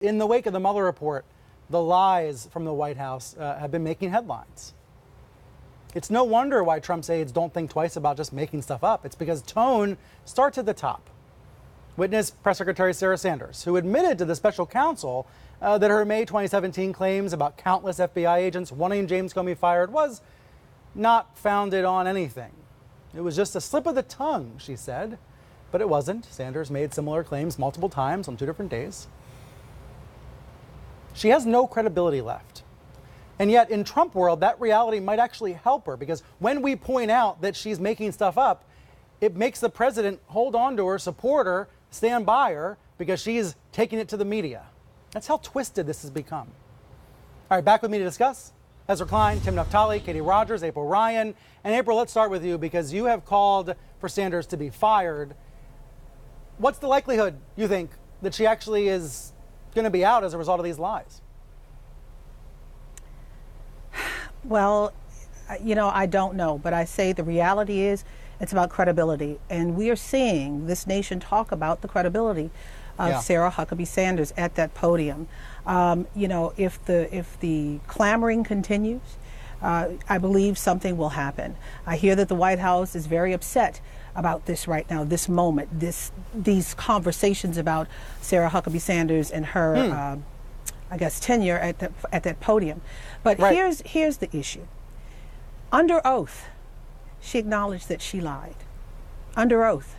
In the wake of the Mueller report, the lies from the White House have been making headlines. It's no wonder why Trump's aides don't think twice about just making stuff up. It's because tone starts at the top. Witness Press Secretary Sarah Sanders, who admitted to the special counsel that her May 2017 claims about countless FBI agents wanting James Comey fired was not founded on anything. It was just a slip of the tongue, she said. But it wasn't. Sanders made similar claims multiple times on 2 different days. She has no credibility left. And yet in Trump world, that reality might actually help her, because when we point out that she's making stuff up, it makes the president hold on to her, support her, stand by her, because she's taking it to the media. That's how twisted this has become. All right, back with me to discuss: Ezra Klein, Tim Naftali, Katie Rogers, April Ryan. And April, let's start with you, because you have called for Sanders to be fired. What's the likelihood, you think, that she actually is going to be out as a result of these lies? Well, I don't know, but I say the reality is it's about credibility. And we are seeing this nation talk about the credibility of Sarah Huckabee Sanders at that podium. If the clamoring continues, I believe something will happen. I hear that the White House is very upset about this right now, this moment, these conversations about Sarah Huckabee Sanders and her, tenure at that podium. But here's the issue. Under oath, she acknowledged that she lied. Under oath.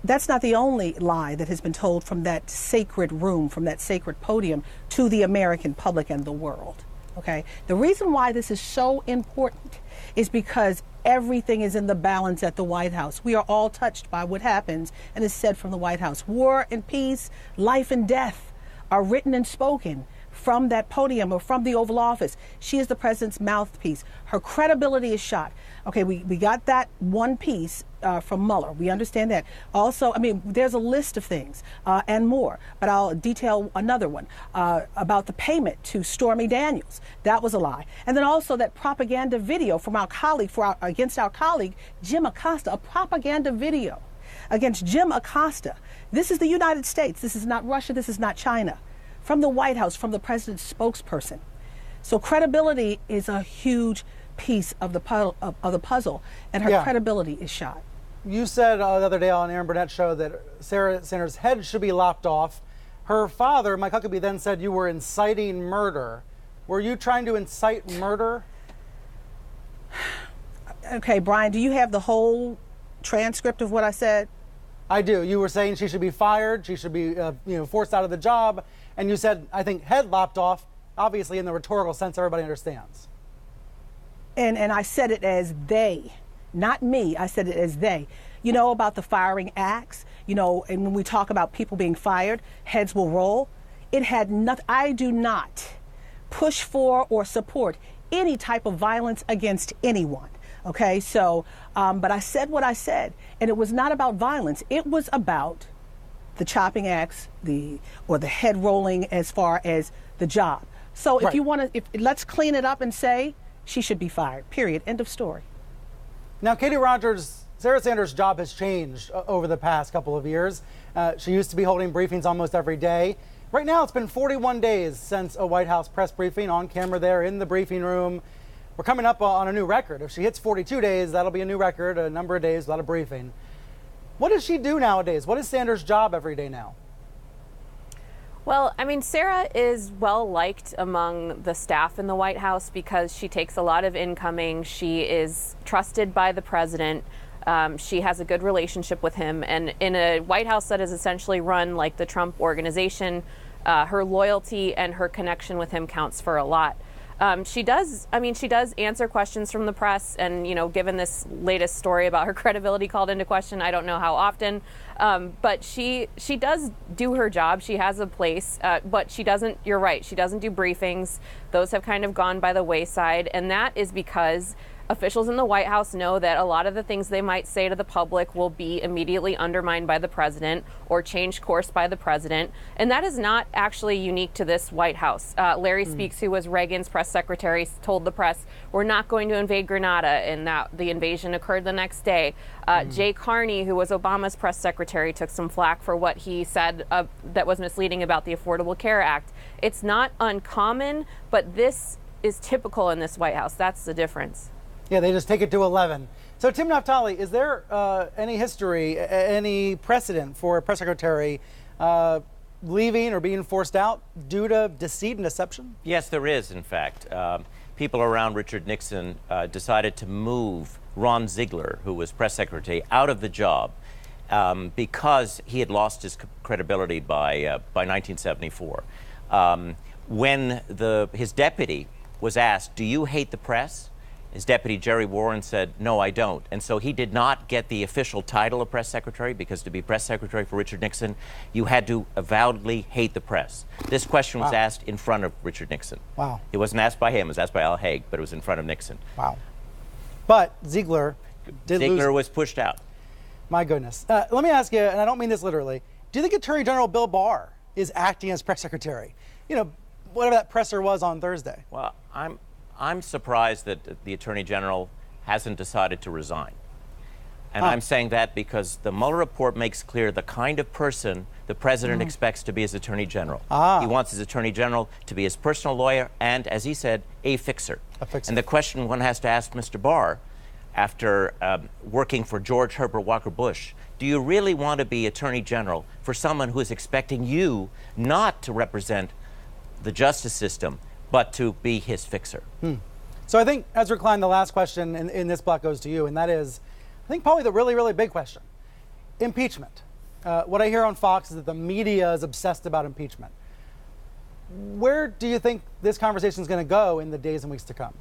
That's not the only lie that has been told from that sacred room, from that sacred podium to the American public and the world. Okay? The reason why this is so important is because everything is in the balance at the White House. We are all touched by what happens and is said from the White House. War and peace, life and death are written and spoken from that podium or from the Oval Office. She is the president's mouthpiece. Her credibility is shot. Okay, we got that one piece from Mueller. We understand that. Also, there's a list of things and more, but I'll detail another one about the payment to Stormy Daniels. That was a lie. And then also that propaganda video from our colleague, against our colleague, Jim Acosta, a propaganda video against Jim Acosta. This is the United States. This is not Russia. This is not China. From the White House, from the president's spokesperson. So credibility is a huge piece of the puzzle, and her credibility is shot. You said the other day on Aaron Burnett's show that Sarah Sanders' head should be lopped off. Her father, Mike Huckabee, then said you were inciting murder. Were you trying to incite murder? Okay, Brian, do you have the whole transcript of what I said? I do. You were saying she should be fired, she should be forced out of the job, and you said, I think, head lopped off, obviously in the rhetorical sense everybody understands. And I said it as they, not me. I said it as they. You know about the firing acts, and when we talk about people being fired, heads will roll. It had nothing. I do not push for or support any type of violence against anyone. Okay, so, but I said what I said, and it was not about violence. It was about the chopping acts, the head rolling as far as the job. So if you want to, let's clean it up and say she should be fired, period, end of story. Now, Katie Rogers, Sarah Sanders' job has changed over the past couple of years. She used to be holding briefings almost every day. Right now, it's been 41 days since a White House press briefing, on camera there in the briefing room. We're coming up on a new record. If she hits 42 days, that'll be a new record, a number of days without a briefing. What does she do nowadays? What is Sanders' job every day now? Well, Sarah is well liked among the staff in the White House because she takes a lot of incoming. She is trusted by the president. She has a good relationship with him. And in a White House that is essentially run like the Trump organization, her loyalty and her connection with him counts for a lot. She does answer questions from the press, and, given this latest story about her credibility called into question, I don't know how often, but she does do her job. She has a place, but she doesn't, you're right, she doesn't do briefings. Those have kind of gone by the wayside, and that is because officials in the White House know that a lot of the things they might say to the public will be immediately undermined by the president or change course by the president. And that is not actually unique to this White House. Larry Speakes, who was Reagan's press secretary, told the press, we're not going to invade Grenada, and that the invasion occurred the next day. Jay Carney, who was Obama's press secretary, took some flack for what he said that was misleading about the Affordable Care Act. It's not uncommon, but this is typical in this White House. That's the difference. Yeah, they just take it to 11. So, Tim Naftali, is there any history, any precedent for a press secretary leaving or being forced out due to deceit and deception? Yes, there is, in fact. People around Richard Nixon decided to move Ron Ziegler, who was press secretary, out of the job because he had lost his credibility by 1974. When his deputy was asked, do you hate the press? His deputy, Jerry Warren, said, no, I don't. And so he did not get the official title of press secretary, because to be press secretary for Richard Nixon, you had to avowedly hate the press. This question was asked in front of Richard Nixon. Wow. It wasn't asked by him, it was asked by Al Haig, but it was in front of Nixon. Wow. But Ziegler did lose. Ziegler was pushed out. My goodness. Let me ask you, and I don't mean this literally, do you think Attorney General Bill Barr is acting as press secretary? You know, whatever that presser was on Thursday. Well, I'm surprised that the Attorney General hasn't decided to resign. And I'm saying that because the Mueller report makes clear the kind of person the president expects to be his Attorney General. He wants his Attorney General to be his personal lawyer and, as he said, a fixer. And the question one has to ask Mr. Barr, after working for George Herbert Walker Bush, do you really want to be Attorney General for someone who is expecting you not to represent the justice system, but to be his fixer? So I think, Ezra Klein, the last question in this block goes to you, and that is, I think probably the really, really big question. Impeachment. What I hear on Fox is that the media is obsessed about impeachment. Where do you think this conversation is going to go in the days and weeks to come?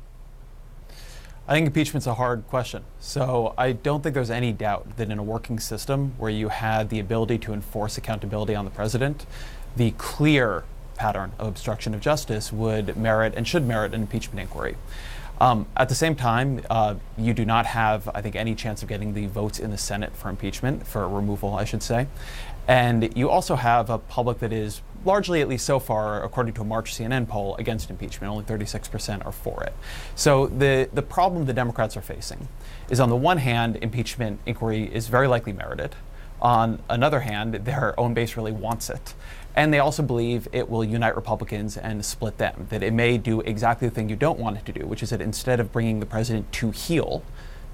I think impeachment's a hard question. So I don't think there's any doubt that in a working system where you had the ability to enforce accountability on the president, the clear pattern of obstruction of justice would merit and should merit an impeachment inquiry. At the same time, you do not have, I think, any chance of getting the votes in the Senate for impeachment, for removal, I should say. And you also have a public that is largely, at least so far, according to a March CNN poll, against impeachment. Only 36% are for it. So the problem the Democrats are facing is, on the one hand, impeachment inquiry is very likely merited. On another hand, their own base really wants it. And they also believe it will unite Republicans and split them, that it may do exactly the thing you don't want it to do, which is that instead of bringing the president to heel,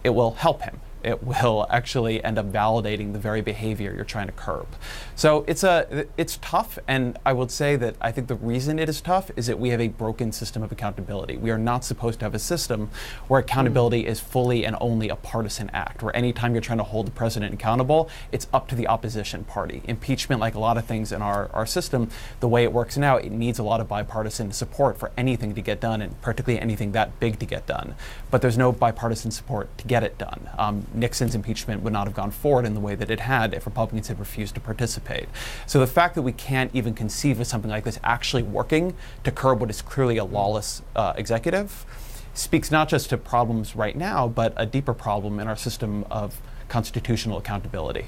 it will help him. It will actually end up validating the very behavior you're trying to curb. So it's tough, and I would say that I think the reason it is tough is that we have a broken system of accountability. We are not supposed to have a system where accountability is fully and only a partisan act, where anytime you're trying to hold the president accountable, it's up to the opposition party. Impeachment, like a lot of things in our system, the way it works now, it needs a lot of bipartisan support for anything to get done, and particularly anything that big to get done. But there's no bipartisan support to get it done. Nixon's impeachment would not have gone forward in the way that it had if Republicans had refused to participate. So the fact that we can't even conceive of something like this actually working to curb what is clearly a lawless executive speaks not just to problems right now, but a deeper problem in our system of constitutional accountability.